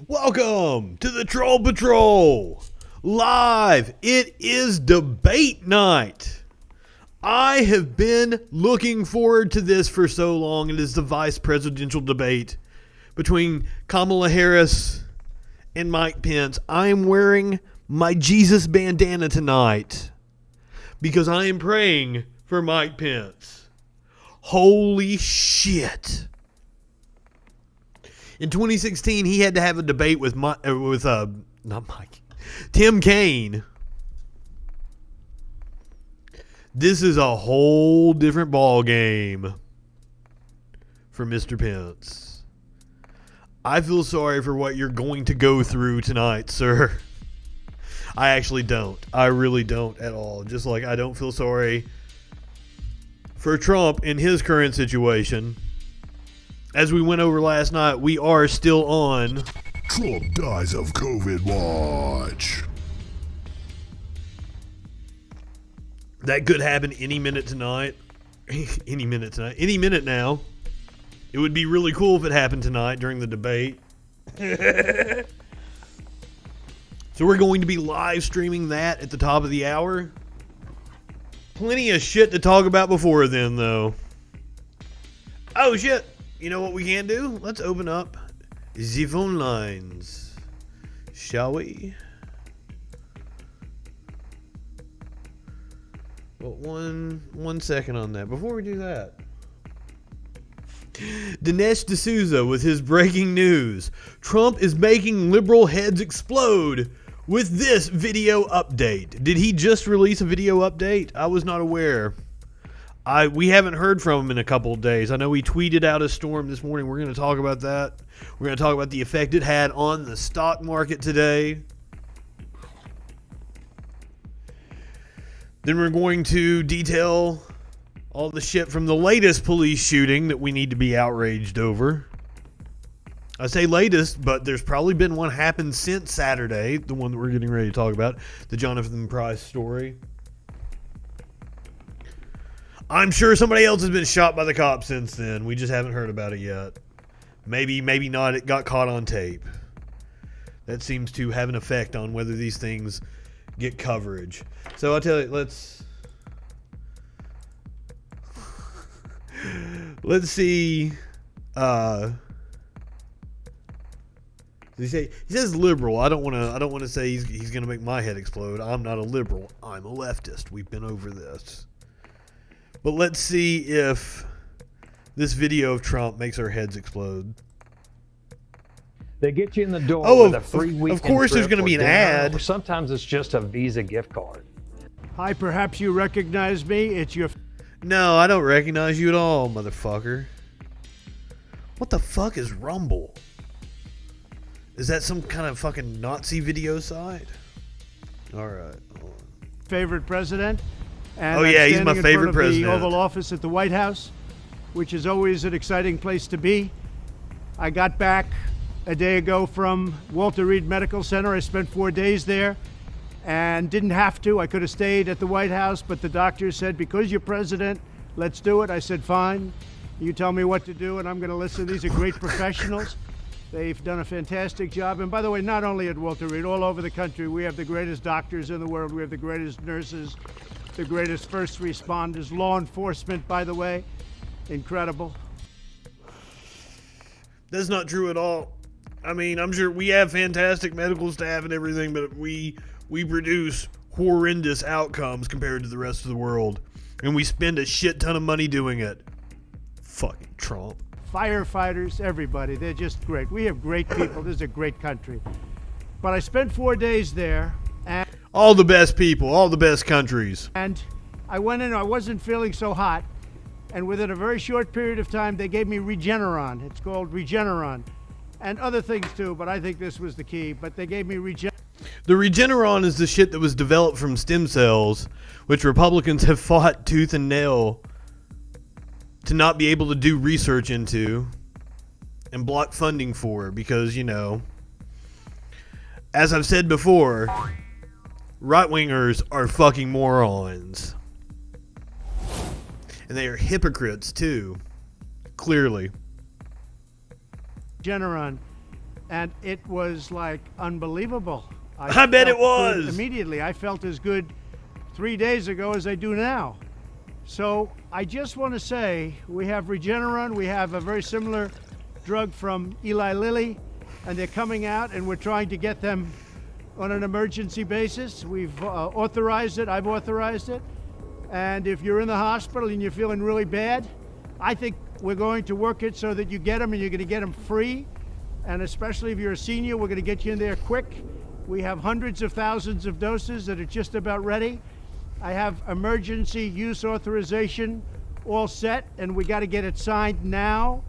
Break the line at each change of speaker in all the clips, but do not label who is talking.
Welcome to the Troll Patrol. Live. It is debate night. I have been looking forward to this for so long. It is the vice presidential debate between Kamala Harris and Mike Pence. I am wearing my Jesus bandana tonight because I am praying for Mike Pence. Holy shit. In 2016, he had to have a debate with Tim Kaine. This is a whole different ball game for Mr. Pence. I feel sorry for what you're going to go through tonight, sir. I actually don't. I really don't at all. Just like I don't feel sorry for Trump in his current situation. As we went over last night, we are still on
Trump dies of COVID watch.
That could happen any minute tonight. Any minute now. It would be really cool if it happened tonight during the debate. So we're going to be live streaming that at the top of the hour. Plenty of shit to talk about before then, though. Oh, shit. You know what we can do? Let's open up the phone lines. Shall we? Well, one second on that. Before we do that. Dinesh D'Souza with his breaking news. Trump is making liberal heads explode with this video update. Did he just release a video update? I was not aware. We haven't heard from him in a couple of days. I know he tweeted out a storm this morning. We're going to talk about that. We're going to talk about the effect it had on the stock market today. Then we're going to detail all the shit from the latest police shooting that we need to be outraged over. I say latest, but there's probably been one happen since Saturday, the one that we're getting ready to talk about, the Jonathan Price story. I'm sure somebody else has been shot by the cops since then. We just haven't heard about it yet. Maybe not. It got caught on tape. That seems to have an effect on whether these things get coverage. So I'll tell you, let's see. He says liberal. I don't want to say he's going to make my head explode. I'm not a liberal. I'm a leftist. We've been over this. But let's see if this video of Trump makes our heads explode.
They get you in the door
with
a free weekend.
Of course there's going to be an ad.
Or sometimes it's just a Visa gift card.
Hi, perhaps you recognize me. It's your...
No, I don't recognize you at all, motherfucker. What the fuck is Rumble? Is that some kind of fucking Nazi video site? All right.
favorite president. And
oh, yeah, he's my favorite president.
The Oval Office at the White House, which is always an exciting place to be. I got back a day ago from Walter Reed Medical Center. I spent 4 days there and didn't have to. I could have stayed at the White House, but the doctor said, because you're president, let's do it. I said, fine. You tell me what to do, and I'm going to listen. These are great professionals. They've done a fantastic job. And by the way, not only at Walter Reed, all over the country, we have the greatest doctors in the world. We have the greatest nurses, the greatest first responders, law enforcement, by the way. Incredible.
That's not true at all. I mean, I'm sure we have fantastic medical staff and everything, but we produce horrendous outcomes compared to the rest of the world. And we spend a shit ton of money doing it. Fucking Trump.
Firefighters, everybody, they're just great. We have great people. This is a great country. But I spent 4 days there. And
all the best people, all the best countries.
And I went in, I wasn't feeling so hot. And within a very short period of time, they gave me Regeneron. It's called Regeneron. And other things too, but I think this was the key. But they gave me Regeneron.
The Regeneron is the shit that was developed from stem cells, which Republicans have fought tooth and nail to not be able to do research into and block funding for, because, you know, as I've said before, right-wingers are fucking morons. And they are hypocrites too, clearly.
Regeneron, and it was like unbelievable.
I bet it
felt good
was.
immediately. I felt as good 3 days ago as I do now. So I just want to say we have Regeneron. We have a very similar drug from Eli Lilly, and they're coming out, and we're trying to get them on an emergency basis. We've authorized it. I've authorized it. And if you're in the hospital and you're feeling really bad, I think we're going to work it so that you get them and you're going to get them free. And especially if you're a senior, we're going to get you in there quick. We have hundreds of thousands of doses that are just about ready. I have emergency use authorization all set, and we got to get it signed now.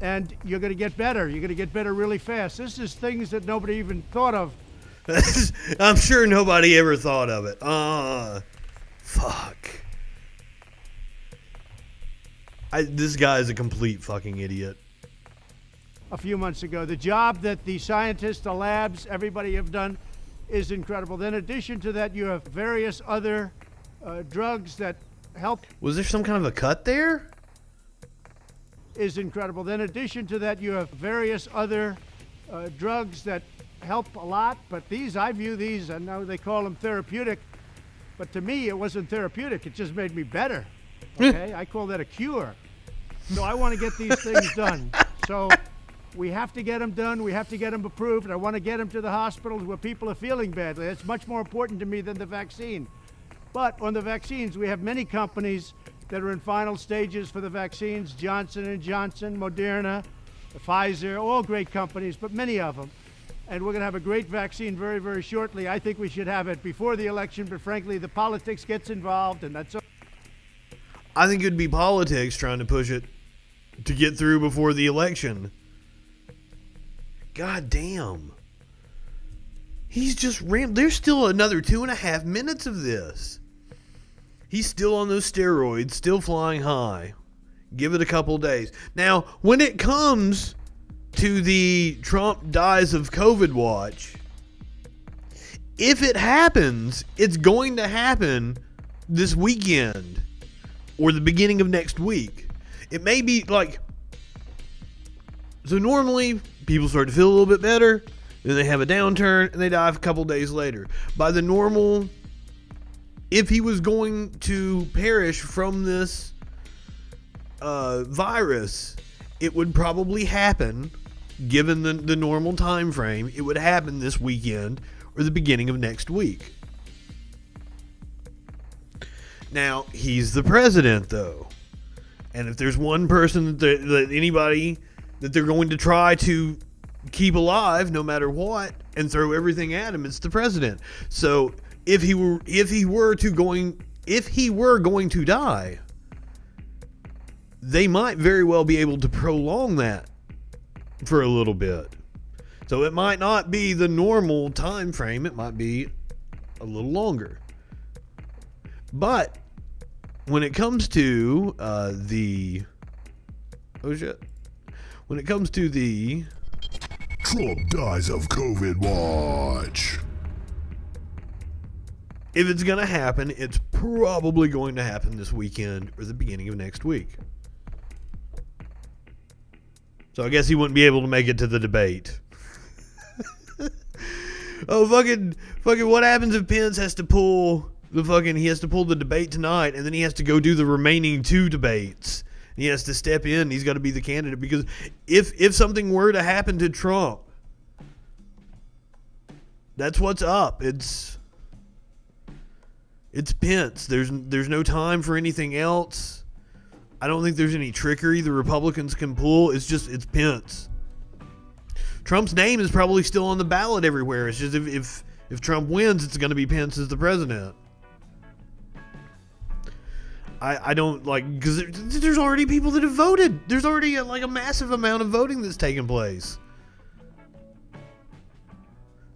And you're going to get better. You're going to get better really fast. This is things that nobody even thought of.
I'm sure nobody ever thought of it. Fuck. This guy is a complete fucking idiot.
A few months ago, the job that the scientists, the labs, everybody have done is incredible. Then in addition to that, you have various other drugs that help.
Was there some kind of a cut there?
Is incredible. Then in addition to that, you have various other drugs that help a lot, but these, I view these, I know they call them therapeutic, but to me it wasn't therapeutic, it just made me better. Okay, I call that a cure. So I want to get these things done. So we have to get them done, we have to get them approved, and I want to get them to the hospitals where people are feeling badly. That's much more important to me than the vaccine. But on the vaccines, we have many companies that are in final stages for the vaccines, Johnson & Johnson, Moderna, Pfizer, all great companies, but many of them. And we're going to have a great vaccine very, very shortly. I think we should have it before the election, but frankly, the politics gets involved, and that's...
I think it'd be politics trying to push it to get through before the election. God damn. He's just there's still another 2.5 minutes of this. He's still on those steroids, still flying high. Give it a couple days. Now, when it comes to the Trump dies of COVID watch, if it happens, it's going to happen this weekend or the beginning of next week. It may be like, so normally people start to feel a little bit better, then they have a downturn and they die a couple days later. By the normal, if he was going to perish from this virus, it would probably happen, given the normal time frame, it would happen this weekend or the beginning of next week. Now, he's the president, though. And if there's one person that anybody that they're going to try to keep alive, no matter what, and throw everything at him, it's the president. So if he were going to die, they might very well be able to prolong that for a little bit. So it might not be the normal time frame, it might be a little longer. But when it comes to when it comes to the
Trump dies of COVID watch.
if it's going to happen, it's probably going to happen this weekend or the beginning of next week. So I guess he wouldn't be able to make it to the debate. Oh, fucking, what happens if Pence has to pull the debate tonight, and then he has to go do the remaining 2 debates. He has to step in. He's got to be the candidate, because if something were to happen to Trump, that's what's up. It's Pence. There's no time for anything else. I don't think there's any trickery the Republicans can pull. It's Pence. Trump's name is probably still on the ballot everywhere. It's just if Trump wins, it's going to be Pence as the president. I don't because there's already people that have voted. There's already a massive amount of voting that's taken place.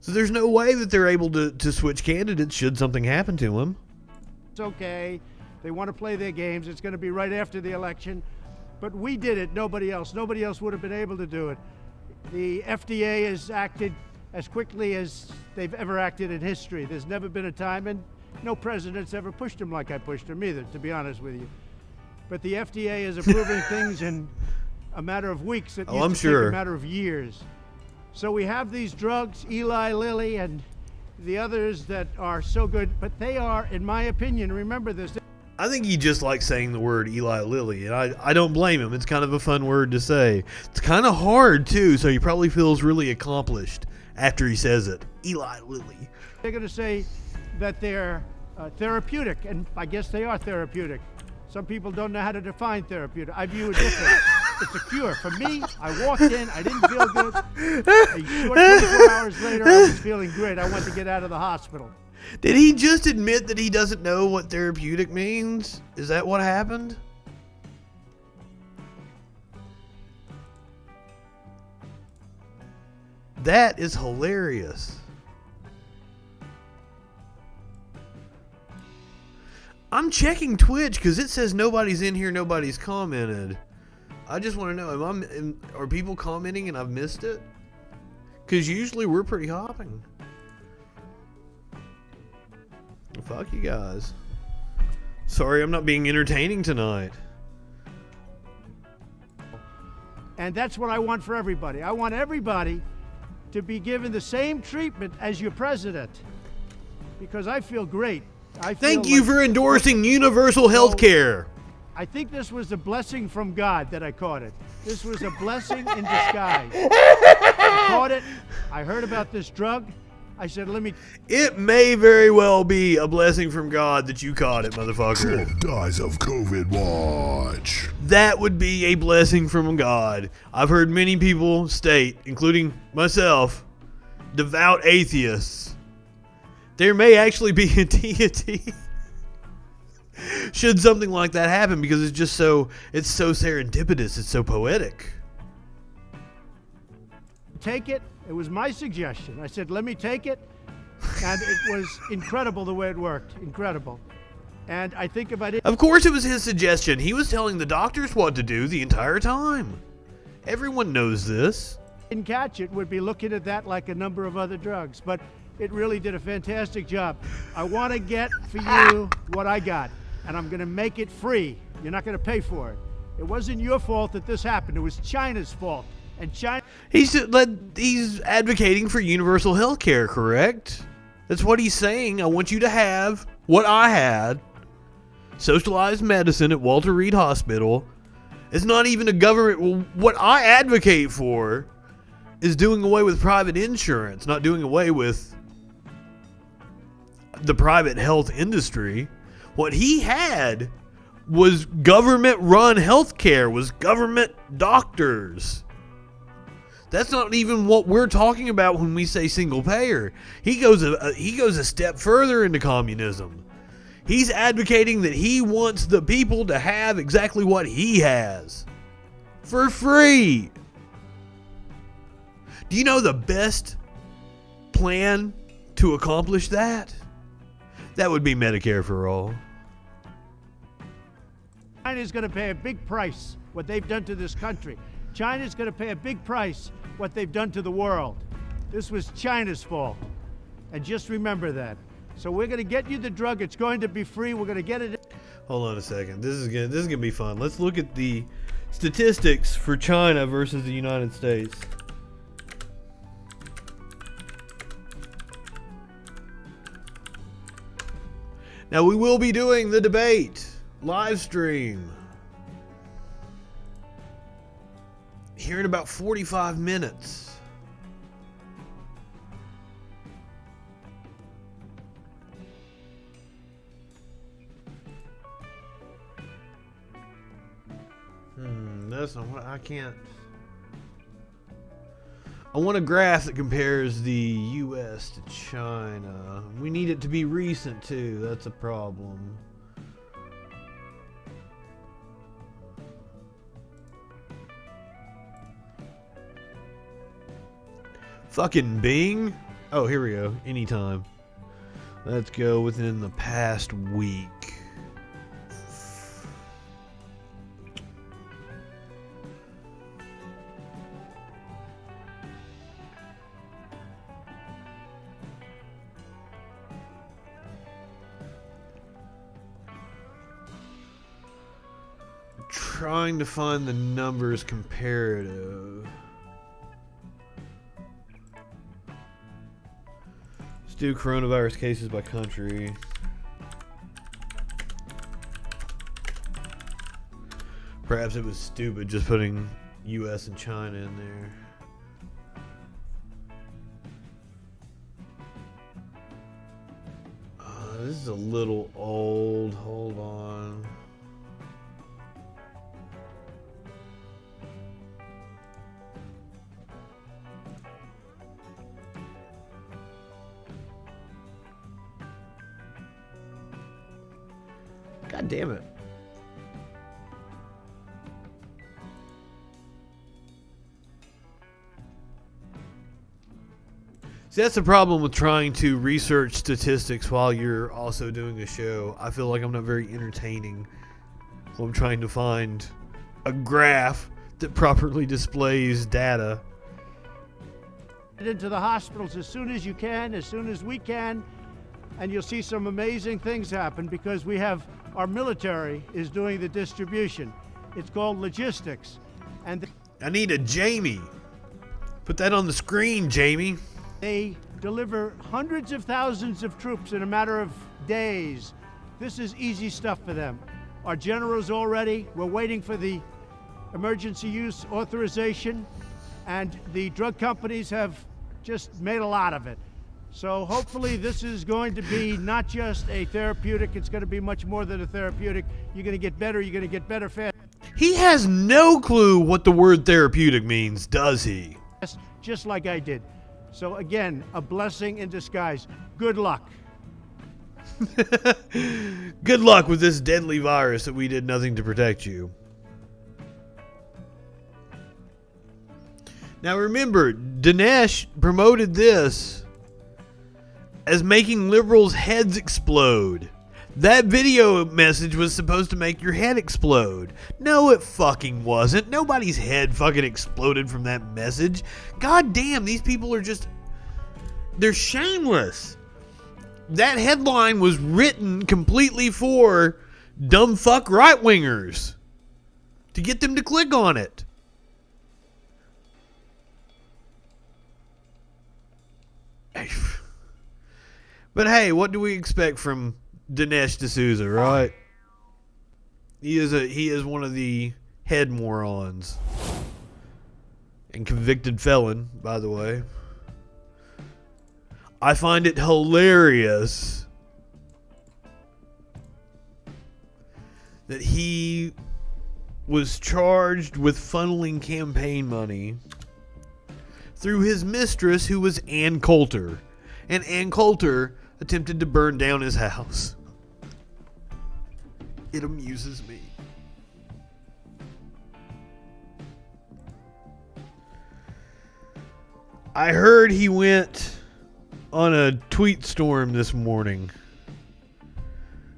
So there's no way that they're able to switch candidates should something happen to them.
It's okay. They want to play their games. It's going to be right after the election. But we did it. Nobody else. Nobody else would have been able to do it. The FDA has acted as quickly as they've ever acted in history. There's never been a time, and no president's ever pushed them like I pushed them either, to be honest with you. But the FDA is approving things in a matter of weeks. It used to take a matter of years. So we have these drugs, Eli Lilly and the others that are so good, but they are, in my opinion, remember this.
I think he just likes saying the word Eli Lilly, and I don't blame him. It's kind of a fun word to say. It's kind of hard, too, so he probably feels really accomplished after he says it. Eli Lilly.
They're going to say that they're therapeutic, and I guess they are therapeutic. Some people don't know how to define therapeutic. I view it different. It's a cure. For me, I walked in, I didn't feel good. A short 24 hours later, I was feeling great. I wanted to get out of the hospital.
Did he just admit that he doesn't know what therapeutic means? Is that what happened? That is hilarious. I'm checking Twitch because it says nobody's in here, nobody's commented. I just want to know, are people commenting and I've missed it? Because usually we're pretty hopping. Fuck you guys. Sorry I'm not being entertaining tonight.
And that's what I want for everybody. I want everybody to be given the same treatment as your president. Because I feel great.
Thank you for endorsing universal health care.
I think this was a blessing from God that I caught it. This was a blessing in disguise. I caught it. I heard about this drug. I said, let me...
It may very well be a blessing from God that you caught it, motherfucker.
12 dies of COVID watch.
That would be a blessing from God. I've heard many people state, including myself, devout atheists, there may actually be a deity should something like that happen, because it's just so serendipitous, it's so poetic.
Take it. It was my suggestion. I said, let me take it. And it was incredible the way it worked. Incredible. And I think if I didn't...
Of course it was his suggestion. He was telling the doctors what to do the entire time. Everyone knows this.
Didn't catch it, would be looking at that like a number of other drugs. But it really did a fantastic job. I want to get for you what I got. And I'm going to make it free. You're not going to pay for it. It wasn't your fault that this happened. It was China's fault. And China...
He's advocating for universal health care, correct? That's what he's saying. I want you to have what I had. Socialized medicine at Walter Reed Hospital. It's not even a government... Well, what I advocate for is doing away with private insurance, not doing away with the private health industry. What he had was government-run health care, was government doctors. That's not even what we're talking about when we say single payer. He goes a step further into communism. He's advocating that he wants the people to have exactly what he has for free. Do you know the best plan to accomplish that? That would be Medicare for all.
China's going to pay a big price, what they've done to this country. China's going to pay a big price, what they've done to the world. This was China's fault. And just remember that. So we're going to get you the drug. It's going to be free. We're going to get it.
Hold on a second. This is gonna be fun. Let's look at the statistics for China versus the United States. Now we will be doing the debate live stream here in about 45 minutes. That's not what I can't. I want a graph that compares the US to China. We need it to be recent too. That's a problem. Fucking Bing. Oh, here we go. Anytime. Let's go within the past week. Trying to find the numbers comparative. Do coronavirus cases by country. Perhaps it was stupid just putting US and China in there. This is a little old. Hold on. God damn it. See, that's the problem with trying to research statistics while you're also doing a show. I feel like I'm not very entertaining when I'm trying to find a graph that properly displays data.
Get into the hospitals as soon as you can, as soon as we can, and you'll see some amazing things happen because we have our military is doing the distribution. It's called logistics. And
I need a Jamie. Put that on the screen, Jamie.
they deliver hundreds of thousands of troops in a matter of days. This is easy stuff for them. Our general's all ready. We're waiting for the emergency use authorization, and the drug companies have just made a lot of it. So hopefully this is going to be not just a therapeutic, it's going to be much more than a therapeutic. You're going to get better fast.
He has no clue what the word therapeutic means, does he?
Just like I did. So again, a blessing in disguise. Good luck.
Good luck with this deadly virus that we did nothing to protect you. Now remember, Dinesh promoted this as making liberals' heads explode. That video message was supposed to make your head explode. No, it fucking wasn't. Nobody's head fucking exploded from that message. God damn, these people are just... they're shameless. That headline was written completely for dumb fuck right-wingers to get them to click on it. But hey, what do we expect from Dinesh D'Souza, right? He is one of the head morons. And convicted felon, by the way. I find it hilarious that he was charged with funneling campaign money through his mistress, who was Ann Coulter. And Ann Coulter attempted to burn down his house. It amuses me. I heard he went on a tweet storm this morning.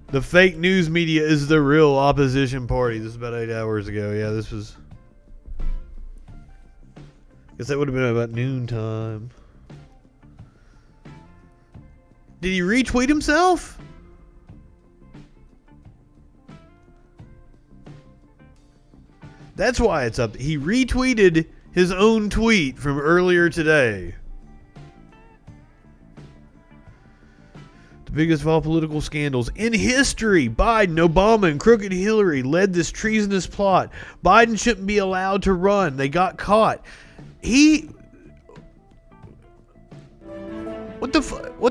The fake news media is the real opposition party. This is about 8 hours ago. Yeah, this was... I guess that would have been about noontime. Did he retweet himself? That's why it's up. He retweeted his own tweet from earlier today. The biggest of all political scandals in history. Biden, Obama, and crooked Hillary led this treasonous plot. Biden shouldn't be allowed to run. They got caught. What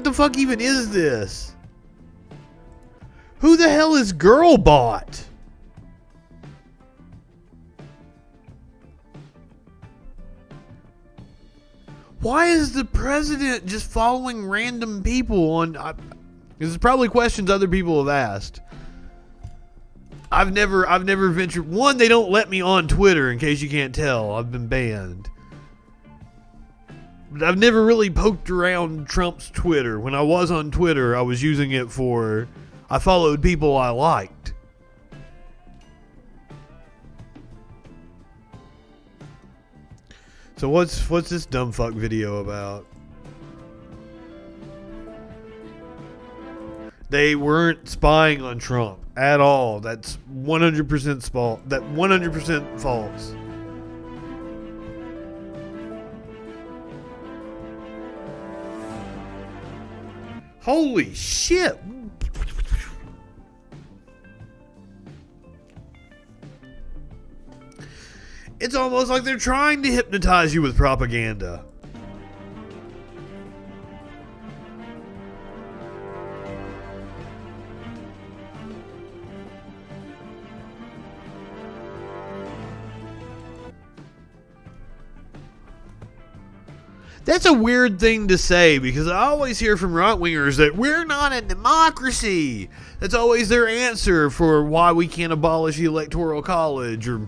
the fuck even is this? Who the hell is Girlbot? Why is the president just following random people on... this is probably questions other people have asked. I've never ventured... One, they don't let me on Twitter, in case you can't tell. I've been banned. But I've never really poked around Trump's Twitter. When I was on Twitter, I was using it for... I followed people I liked. So what's this dumb fuck video about? They weren't spying on Trump at all. That's 100% false. That 100% false. Holy shit. It's almost like they're trying to hypnotize you with propaganda. That's a weird thing to say because I always hear from right-wingers that we're not a democracy. That's always their answer for why we can't abolish the Electoral College or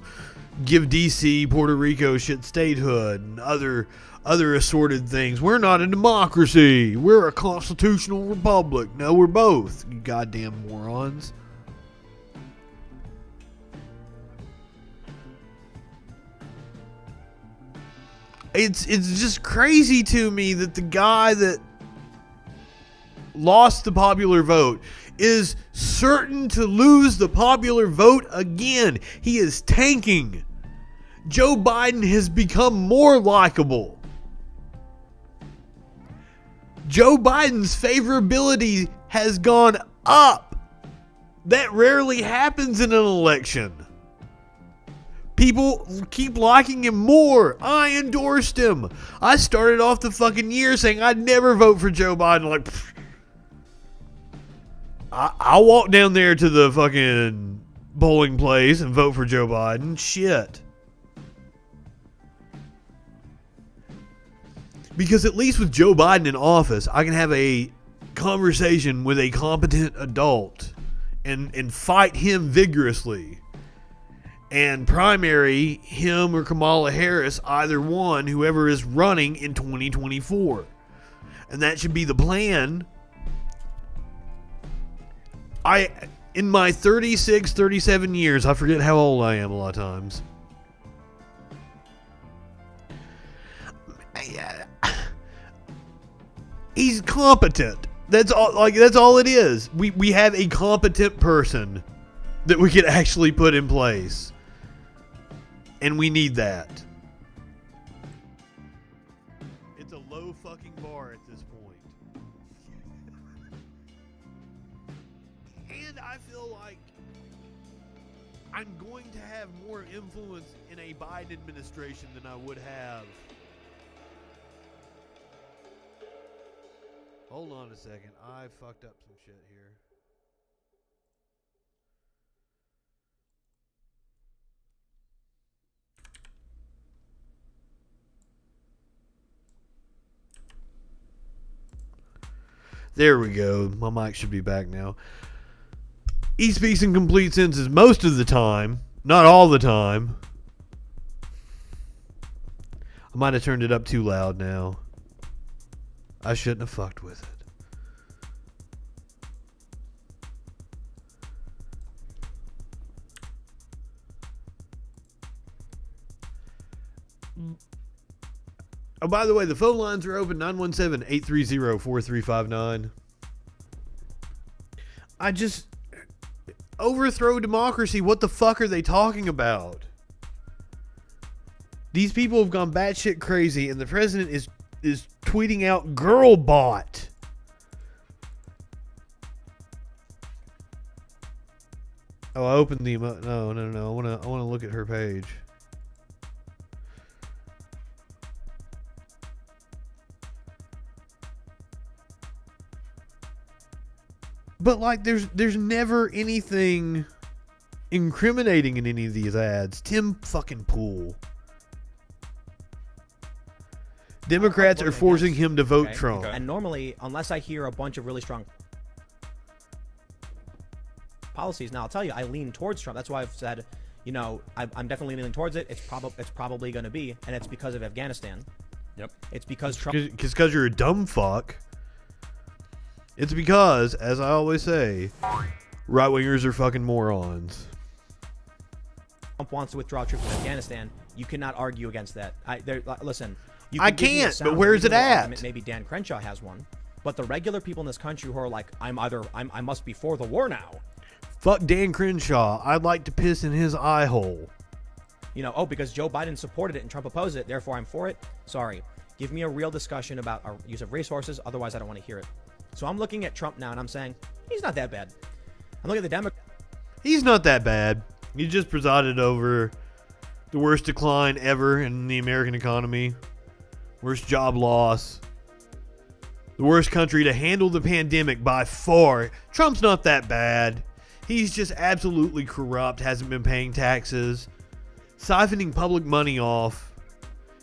give D.C., Puerto Rico shit statehood and other assorted things. We're not a democracy. We're a constitutional republic. No, we're both, you goddamn morons. It's just crazy to me that the guy that lost the popular vote is certain to lose the popular vote again. He is tanking. Joe Biden has become more likable. Joe Biden's favorability has gone up. That rarely happens in an election. People keep liking him more. I endorsed him. I started off the fucking year saying I'd never vote for Joe Biden. Like, I'll walk down there to the fucking bowling place and vote for Joe Biden. Shit. Because at least with Joe Biden in office, I can have a conversation with a competent adult and fight him vigorously. And primary him or Kamala Harris, either one, whoever is running in 2024. And that should be the plan. In my 36, 37 years, I forget how old I am a lot of times. He's competent. That's all. That's all it is. We have a competent person that we could actually put in place. And we need that. It's a low fucking bar at this point. And I feel like I'm going to have more influence in a Biden administration than I would have. Hold on a second. I fucked up some shit here. There we go. My mic should be back now. He speaks in complete sentences most of the time. Not all the time. I might have turned it up too loud now. I shouldn't have fucked with it. Oh, by the way, the phone lines are open, 917-830-4359. I just... Overthrow democracy. What the fuck are they talking about? These people have gone batshit crazy, and the president is tweeting out "girl bot." Oh, I opened the no. I wanna look at her page. But like, there's never anything incriminating in any of these ads. Tim fucking Pool. Democrats are forcing him to vote Trump.
Okay. And normally, unless I hear a bunch of really strong policies, now I'll tell you, I lean towards Trump. That's why I've said, you know, I'm definitely leaning towards it. It's probably going to be, and it's because of Afghanistan. Yep. It's because Trump.
Because you're a dumb fuck. It's because, as I always say, right-wingers are fucking morons.
Trump wants to withdraw troops from Afghanistan. You cannot argue against that. Listen.
I can't, but where's it at?
Maybe Dan Crenshaw has one. But the regular people in this country who are like, I must be for the war now.
Fuck Dan Crenshaw. I'd like to piss in his eye hole.
You know, because Joe Biden supported it and Trump opposed it, therefore I'm for it. Sorry. Give me a real discussion about our use of resources. Otherwise, I don't want to hear it. So I'm looking at Trump now and I'm saying, he's not that bad. I'm looking at the Democrats.
He's not that bad. He just presided over the worst decline ever in the American economy. Worst job loss. The worst country to handle the pandemic by far. Trump's not that bad. He's just absolutely corrupt, hasn't been paying taxes, siphoning public money off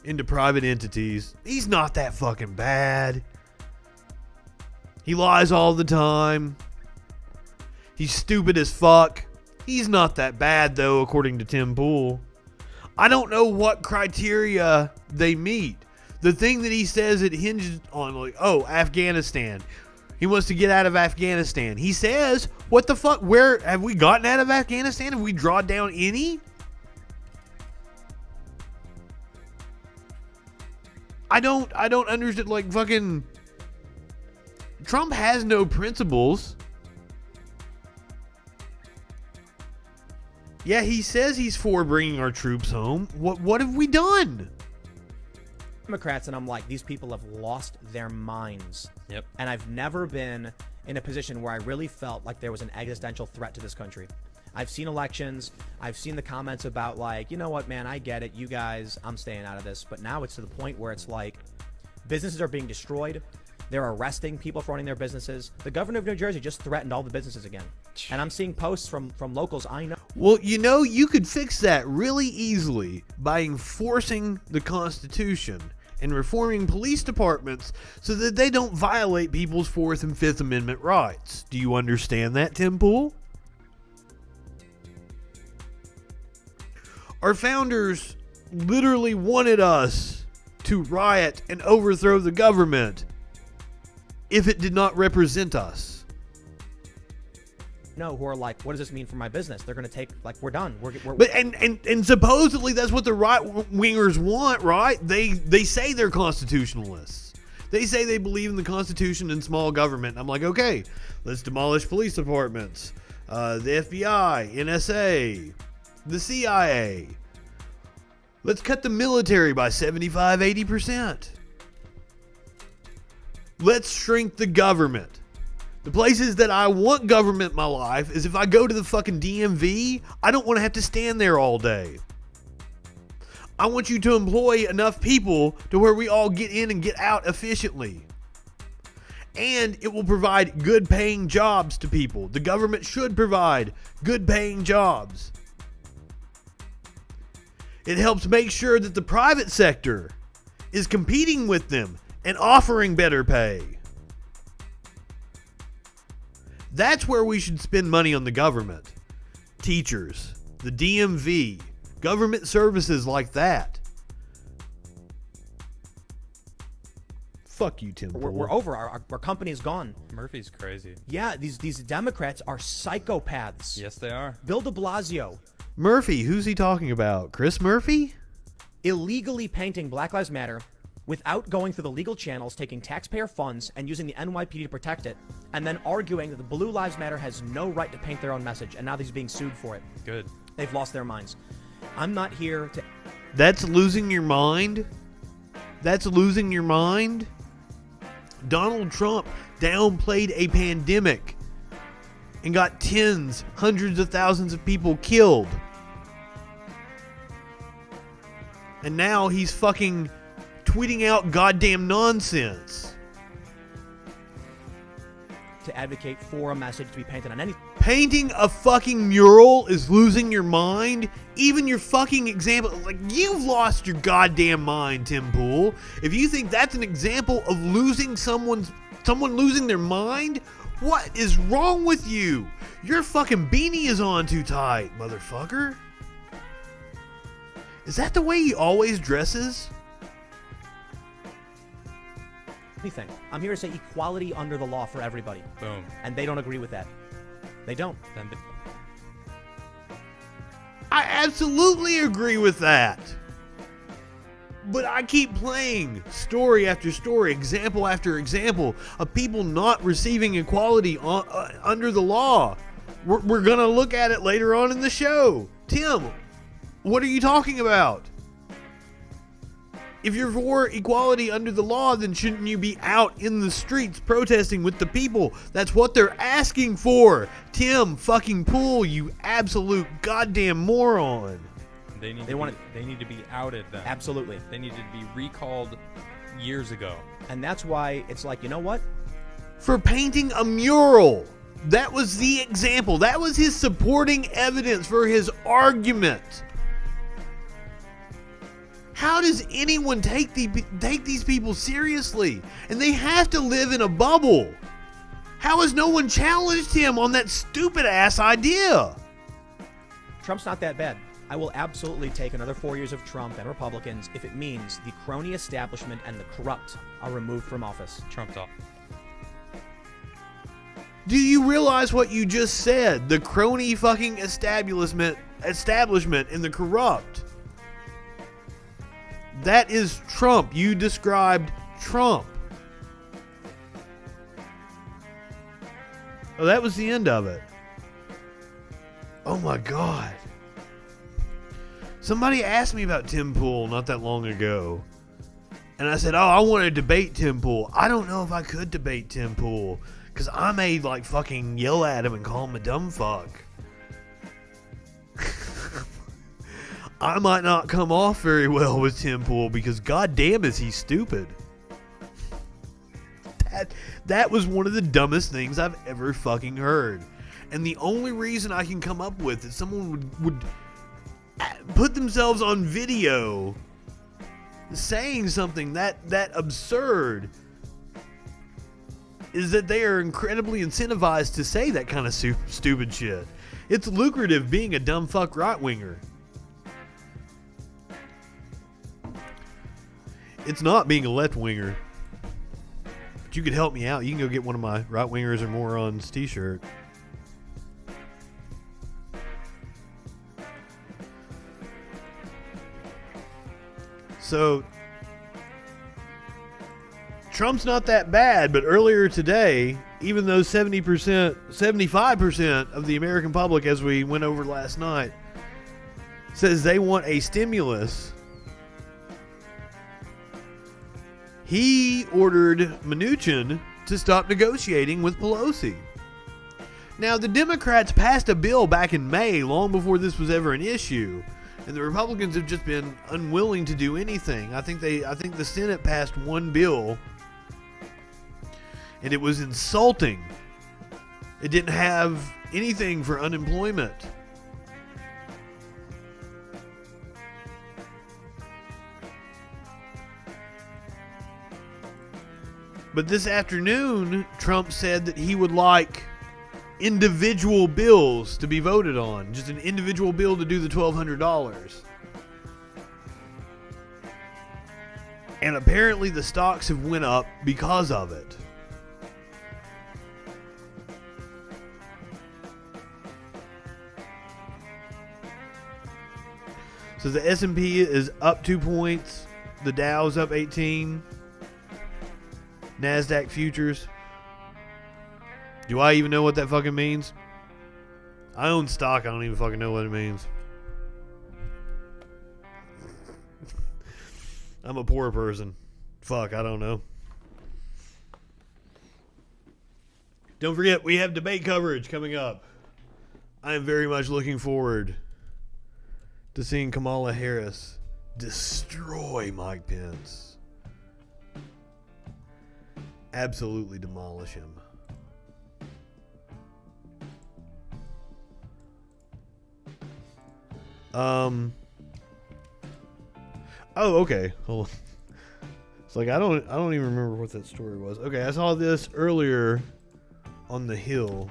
into private entities. He's not that fucking bad. He lies all the time. He's stupid as fuck. He's not that bad, though, according to Tim Pool. I don't know what criteria they meet. The thing that he says it hinges on, like, oh, Afghanistan. He wants to get out of Afghanistan. He says, what the fuck? Where have we gotten out of Afghanistan? Have we drawn down any? I don't understand. Like, fucking Trump has no principles. Yeah, he says he's for bringing our troops home. What have we done?
Democrats, and I'm like, these people have lost their minds.
Yep.
And I've never been in a position where I really felt like there was an existential threat to this country. I've seen elections. I've seen the comments about, like, you know what, man, I get it. You guys, I'm staying out of this. But now it's to the point where it's like businesses are being destroyed. They're arresting people for running their businesses. The governor of New Jersey just threatened all the businesses again. And I'm seeing posts from locals I know.
Well, you know, you could fix that really easily by enforcing the Constitution and reforming police departments so that they don't violate people's Fourth and Fifth Amendment rights. Do you understand that, Tim Pool? Our founders literally wanted us to riot and overthrow the government if it did not represent us.
No, who are like, what does this mean for my business? They're going to take, like, we're done. We're
But and supposedly that's what the right wingers want, right? They say they're constitutionalists. They say they believe in the Constitution and small government. I'm like, okay, let's demolish police departments, the FBI, NSA, the CIA. Let's cut the military by 75, 80%. Let's shrink the government. The places that I want government in my life is if I go to the fucking DMV, I don't want to have to stand there all day. I want you to employ enough people to where we all get in and get out efficiently. And it will provide good paying jobs to people. The government should provide good paying jobs. It helps make sure that the private sector is competing with them and offering better pay. That's where we should spend money on the government. Teachers, the DMV, government services like that. Fuck you, Tim.
we're over. Our company is gone.
Murphy's crazy.
Yeah, these Democrats are psychopaths.
Yes, they are.
Bill de Blasio
Murphy, who's he talking about? Chris Murphy?
illegally painting Black Lives Matter without going through the legal channels, taking taxpayer funds and using the NYPD to protect it, and then arguing that the Blue Lives Matter has no right to paint their own message, and now he's being sued for it.
Good.
They've lost their minds. I'm not here to...
That's losing your mind? That's losing your mind? Donald Trump downplayed a pandemic and got tens, hundreds of thousands of people killed. And now he's fucking tweeting out goddamn nonsense.
to advocate for a message to be painted on any...
Painting a fucking mural is losing your mind? Even your fucking example... Like, you've lost your goddamn mind, Tim Pool. If you think that's an example of losing someone losing their mind, what is wrong with you? Your fucking beanie is on too tight, motherfucker. Is that the way he always dresses?
anything. I'm here to say equality under the law for everybody.
Boom.
And they don't agree with that. They don't.
Then
I absolutely agree with that. But I keep playing story after story, example after example of people not receiving equality under the law. We're going to look at it later on in the show. Tim, what are you talking about? If you're for equality under the law, then shouldn't you be out in the streets protesting with the people? That's what they're asking for. Tim fucking Pool, you absolute goddamn moron.
They need to be outed then.
Absolutely.
They need to be recalled years ago.
And that's why it's like, you know what?
For painting a mural. That was the example. That was his supporting evidence for his argument. How does anyone take these people seriously? And they have to live in a bubble. How has no one challenged him on that stupid ass idea?
Trump's not that bad. I will absolutely take another 4 years of Trump and Republicans if it means the crony establishment and the corrupt are removed from office.
Trump's off.
Do you realize what you just said? The crony fucking establishment and the corrupt. That is Trump. You described Trump. Oh, that was the end of it. Oh my God. Somebody asked me about Tim Pool not that long ago. And I said, oh, I want to debate Tim Pool. I don't know if I could debate Tim Pool. Because I may like fucking yell at him and call him a dumb fuck. I might not come off very well with Tim Pool because goddamn is he stupid. That was one of the dumbest things I've ever fucking heard. And the only reason I can come up with is someone would put themselves on video saying something that absurd is that they are incredibly incentivized to say that kind of stupid shit. It's lucrative being a dumb fuck right-winger. It's not being a left-winger. But you could help me out. You can go get one of my right-wingers or morons t-shirt. So Trump's not that bad, but earlier today, even though 75% of the American public, as we went over last night, says they want a stimulus, he ordered Mnuchin to stop negotiating with Pelosi. Now, the Democrats passed a bill back in May, long before this was ever an issue, and the Republicans have just been unwilling to do anything. I think the Senate passed one bill, and it was insulting. It didn't have anything for unemployment. But this afternoon, Trump said that he would like individual bills to be voted on. Just an individual bill to do the $1,200. And apparently the stocks have went up because of it. So the S&P is up 2 points. The Dow's up 18. NASDAQ futures. Do I even know what that fucking means? I own stock. I don't even fucking know what it means. I'm a poor person. Fuck, I don't know. Don't forget, we have debate coverage coming up. I am very much looking forward to seeing Kamala Harris destroy Mike Pence. Absolutely demolish him. Oh, okay. Hold on. It's like I don't even remember what that story was. Okay, I saw this earlier on The Hill.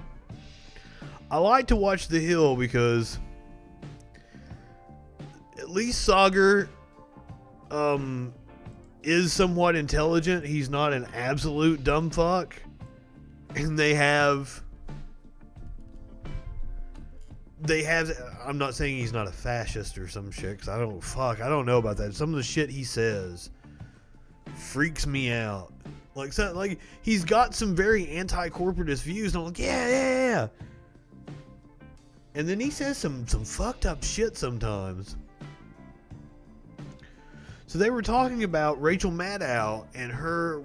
I like to watch The Hill because at least Sagar is somewhat intelligent. He's not an absolute dumb fuck. And they have I'm not saying he's not a fascist or some shit, because I don't know about that. Some of the shit he says freaks me out. Like he's got some very anti-corporatist views, and I'm like, yeah. And then he says some fucked up shit sometimes. So they were talking about Rachel Maddow and her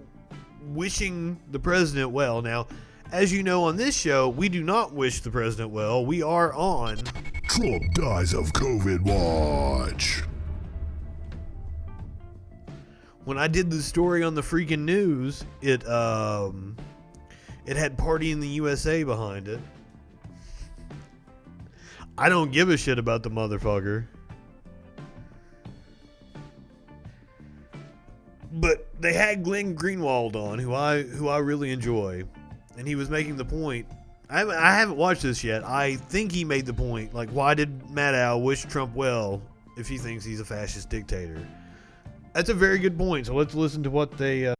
wishing the president well. Now, as you know, on this show, we do not wish the president well. We are on
Trump dies of COVID watch.
When I did the story on the freaking news, it had Party in the USA behind it. I don't give a shit about the motherfucker. But they had Glenn Greenwald on, who I really enjoy, and he was making the point. I haven't watched this yet. I think he made the point, like, why did Maddow wish Trump well if he thinks he's a fascist dictator? That's a very good point. So let's listen to what they